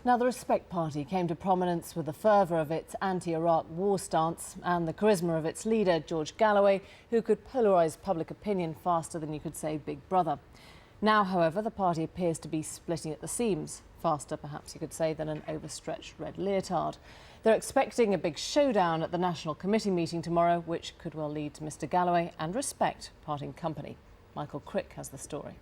Now, the Respect Party came to prominence with the fervour of its anti-Iraq war stance and the charisma of its leader, George Galloway, who could polarise public opinion faster than you could say Big Brother. Now, however, the party appears to be splitting at the seams, faster perhaps you could say than an overstretched red leotard. They're expecting a big showdown at the National Committee meeting tomorrow, which could well lead to Mr Galloway and Respect parting company. Michael Crick has the story.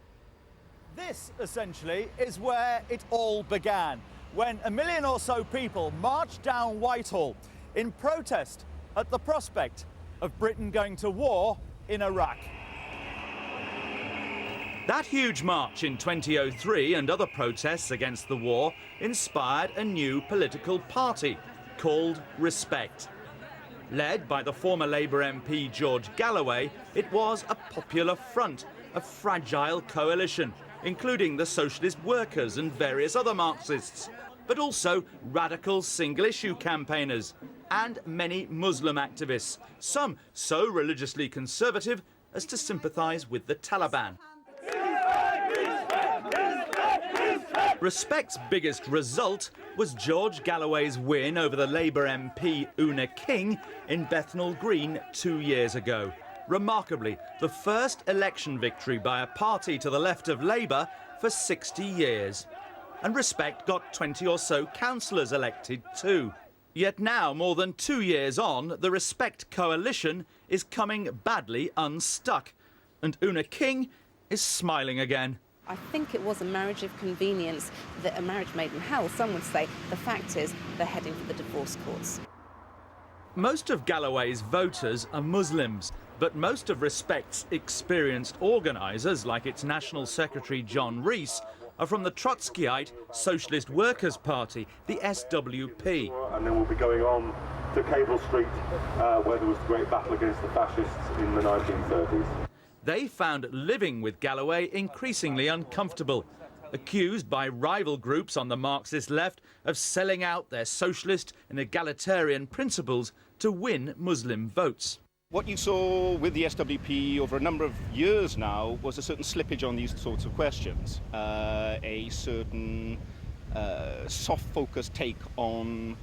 This, essentially, is where it all began, when 1 million or so people marched down Whitehall in protest at the prospect of Britain going to war in Iraq. That huge march in 2003 and other protests against the war inspired a new political party called Respect. Led by the former Labour MP George Galloway, it was a popular front, a fragile coalition, including the socialist workers and various other Marxists, but also radical single-issue campaigners and many Muslim activists, some so religiously conservative as to sympathise with the Taliban. Respect's biggest result was George Galloway's win over the Labour MP Una King in Bethnal Green 2 years ago. Remarkably, the first election victory by a party to the left of Labour for 60 years. And Respect got 20 or so councillors elected too. Yet now, more than 2 years on, the Respect coalition is coming badly unstuck. And Una King is smiling again. I think it was a marriage of convenience, that a marriage made in hell, some would say. The fact is, they're heading for the divorce courts. Most of Galloway's voters are Muslims, but most of Respect's experienced organisers, like its National Secretary John Rees, are from the Trotskyite Socialist Workers' Party, the SWP. And then we'll be going on to Cable Street, where there was the great battle against the fascists in the 1930s. They found living with Galloway increasingly uncomfortable, accused by rival groups on the Marxist left of selling out their socialist and egalitarian principles to win Muslim votes. What you saw with the SWP over a number of years now was a certain slippage on these sorts of questions, a certain soft-focused take on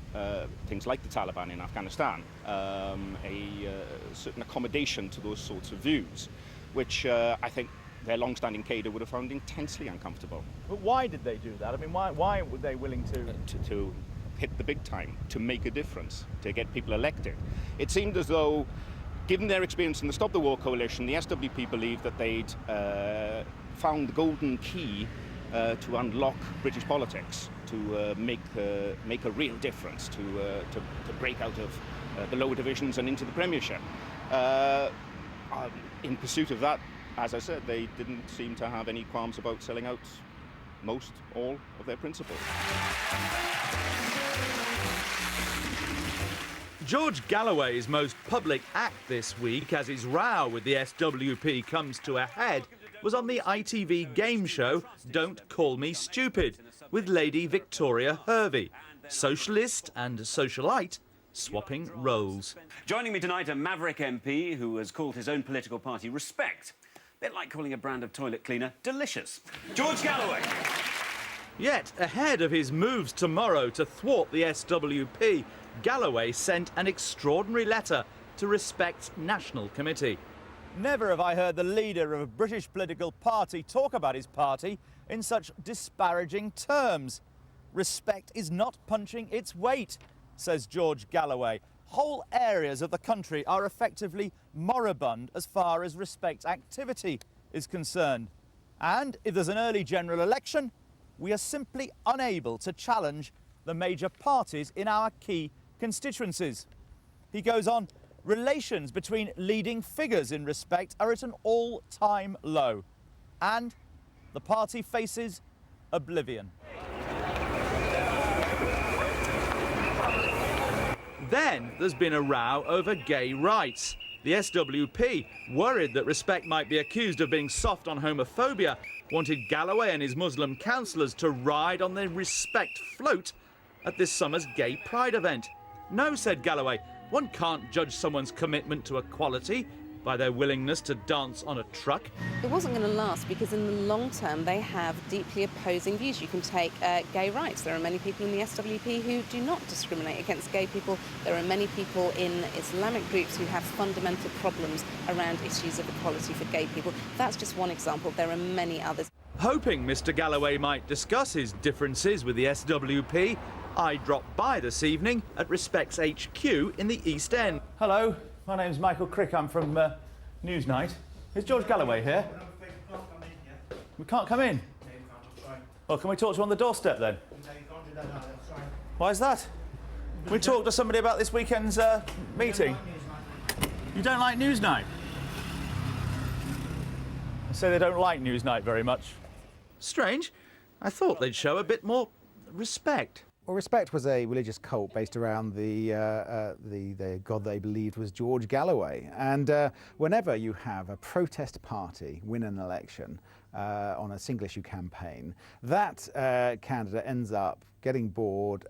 things like the Taliban in Afghanistan, a certain accommodation to those sorts of views, which I think their long-standing cadre would have found intensely uncomfortable. But why did they do that? I mean, why were they willing to hit the big time, to make a difference, to get people elected? It seemed as though, given their experience in the Stop the War coalition, the SWP believed that they'd found the golden key to unlock British politics, to make a real difference, to break out of the lower divisions and into the Premiership. In pursuit of that, as I said, they didn't seem to have any qualms about selling out all of their principles. George Galloway's most public act this week, as his row with the SWP comes to a head, was on the ITV game show Don't Call Me Stupid, with Lady Victoria Hervey, socialist and socialite, swapping roles. Joining me tonight, a maverick MP who has called his own political party Respect. A bit like calling a brand of toilet cleaner Delicious. George Galloway. Yet, ahead of his moves tomorrow to thwart the SWP, Galloway sent an extraordinary letter to Respect's National Committee. Never have I heard the leader of a British political party talk about his party in such disparaging terms. Respect is not punching its weight, says George Galloway. Whole areas of the country are effectively moribund as far as Respect activity is concerned. And if there's an early general election, we are simply unable to challenge the major parties in our key constituencies. He goes on, relations between leading figures in Respect are at an all-time low, and the party faces oblivion. Then there's been a row over gay rights. The SWP, worried that Respect might be accused of being soft on homophobia, wanted Galloway and his Muslim councillors to ride on the Respect float at this summer's gay pride event. No, said Galloway, one can't judge someone's commitment to equality by their willingness to dance on a truck. It wasn't going to last because in the long term they have deeply opposing views. You can take gay rights. There are many people in the SWP who do not discriminate against gay people. There are many people in Islamic groups who have fundamental problems around issues of equality for gay people. That's just one example. There are many others. Hoping Mr Galloway might discuss his differences with the SWP, I dropped by this evening at Respect's HQ in the East End. Hello, my name's Michael Crick. I'm from Newsnight. Is George Galloway here? We can't come in? Well, can we talk to you on the doorstep then? Why is that? We talked to somebody about this weekend's meeting. You don't like Newsnight? I say they don't like Newsnight very much. Strange. I thought they'd show a bit more respect. Well, Respect was a religious cult based around the god they believed was George Galloway. And whenever you have a protest party win an election on a single issue campaign, that candidate ends up getting bored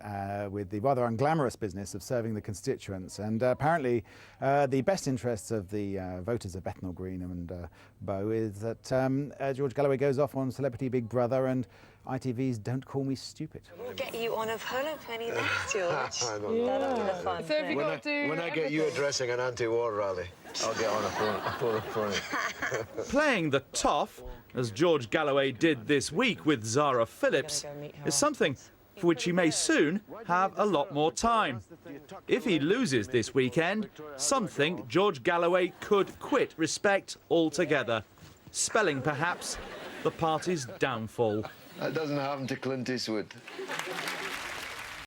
with the rather unglamorous business of serving the constituents. And apparently the best interests of the voters of Bethnal Green and Bow is that George Galloway goes off on Celebrity Big Brother and ITV's Don't Call Me Stupid. We'll get you on a holo pony next, George. I don't know. That'll be the fun. So when I get you addressing an anti-war rally, I'll get on a pony. Playing the toff, as George Galloway did this week with Zara Phillips, is something for which he may soon have a lot more time. If he loses this weekend, some think George Galloway could quit Respect altogether, spelling perhaps the party's downfall. That doesn't happen to Clint Eastwood.